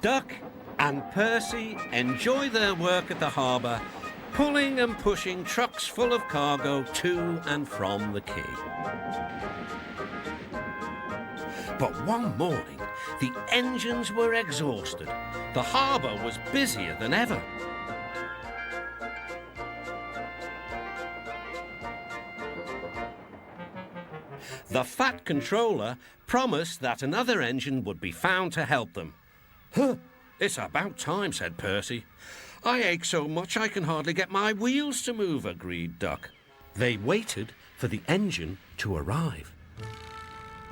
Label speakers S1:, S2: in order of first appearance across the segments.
S1: Duck and Percy enjoy their work at the harbour, pulling and pushing trucks full of cargo to and from the quay. But one morning, the engines were exhausted. The harbour was busier than ever. The Fat Controller promised that another engine would be found to help them. "Huh, it's about time," said Percy. "I ache so much I can hardly get my wheels to move," agreed Duck. They waited for the engine to arrive.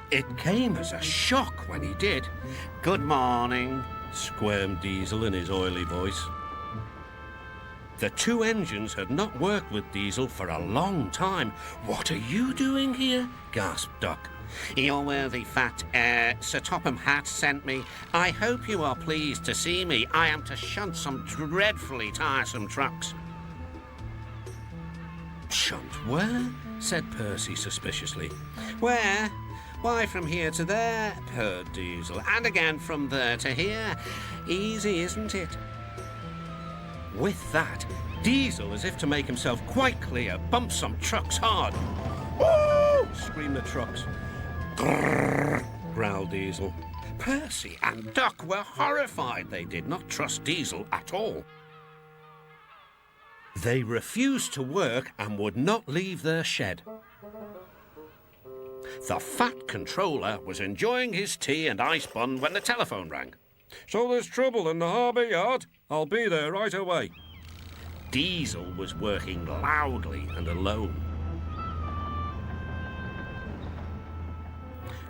S1: It came as a shock when he did. "Good morning," squirmed Diesel in his oily voice. The two engines had not worked with Diesel for a long time. "What are you doing here?" gasped Duck. "Your worthy fat, Sir Topham Hatt sent me. I hope you are pleased to see me. I am to shunt some dreadfully tiresome trucks." "Shunt where?" said Percy suspiciously. "Where? Why, from here to there," purred Diesel, "and again from there to here. Easy, isn't it?" With that, Diesel, as if to make himself quite clear, bumped some trucks hard. "Woo!" screamed the trucks. "Grrr!" growled Diesel. Percy and Duck were horrified. They did not trust Diesel at all. They refused to work and would not leave their shed. The Fat Controller was enjoying his tea and ice bun when the telephone rang. "So there's trouble in the harbour yard? I'll be there right away." Diesel was working loudly and alone.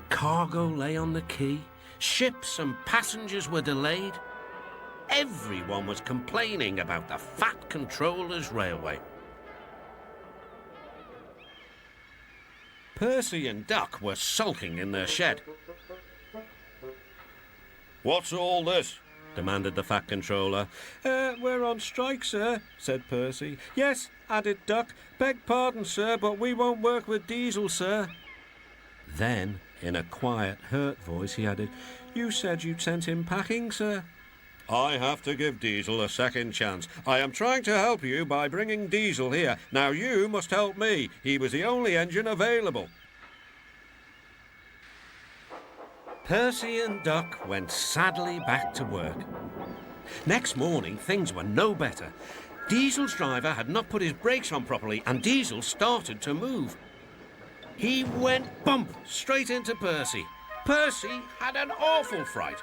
S1: Cargo lay on the quay. Ships and passengers were delayed. Everyone was complaining about the Fat Controller's railway. Percy and Duck were sulking in their shed. "What's all this?" demanded the Fat Controller. We're on strike, sir," said Percy. "Yes," added Duck. "Beg pardon, sir, but we won't work with Diesel, sir." Then, in a quiet, hurt voice, he added, "You said you'd sent him packing, sir." "I have to give Diesel a second chance. I am trying to help you by bringing Diesel here. Now you must help me. He was the only engine available." Percy and Duck went sadly back to work. Next morning, things were no better. Diesel's driver had not put his brakes on properly, and Diesel started to move. He went bump straight into Percy. Percy had an awful fright.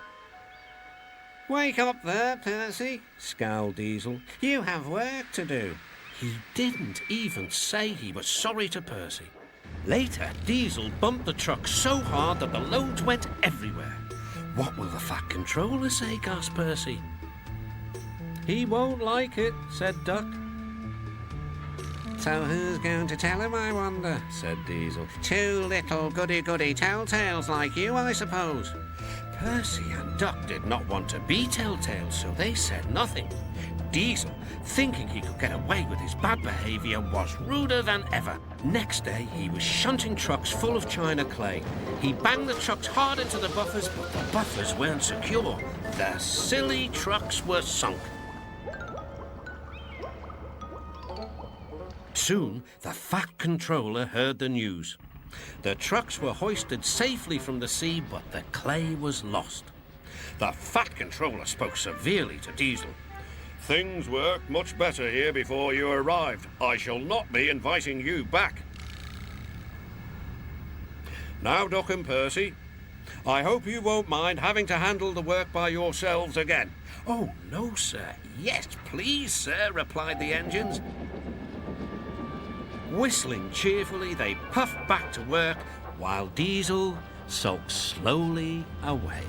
S1: "Wake up there, Percy," scowled Diesel. "You have work to do." He didn't even say he was sorry to Percy. Later, Diesel bumped the truck so hard that the loads went everywhere. "What will the Fat Controller say?" gasped Percy. "He won't like it," said Duck. "So who's going to tell him, I wonder?" said Diesel. "Two little goody-goody telltales like you, I suppose." Percy and Duck did not want to be telltales, so they said nothing. Diesel, thinking he could get away with his bad behaviour, was ruder than ever. Next day, he was shunting trucks full of china clay. He banged the trucks hard into the buffers, but the buffers weren't secure. The silly trucks were sunk. Soon, the Fat Controller heard the news. The trucks were hoisted safely from the sea, but the clay was lost. The Fat Controller spoke severely to Diesel. "Things worked much better here before you arrived. I shall not be inviting you back. Now, Duck and Percy, I hope you won't mind having to handle the work by yourselves again." "Oh, no, sir. Yes, please, sir," replied the engines. Whistling cheerfully, they puffed back to work, while Diesel sulked slowly away.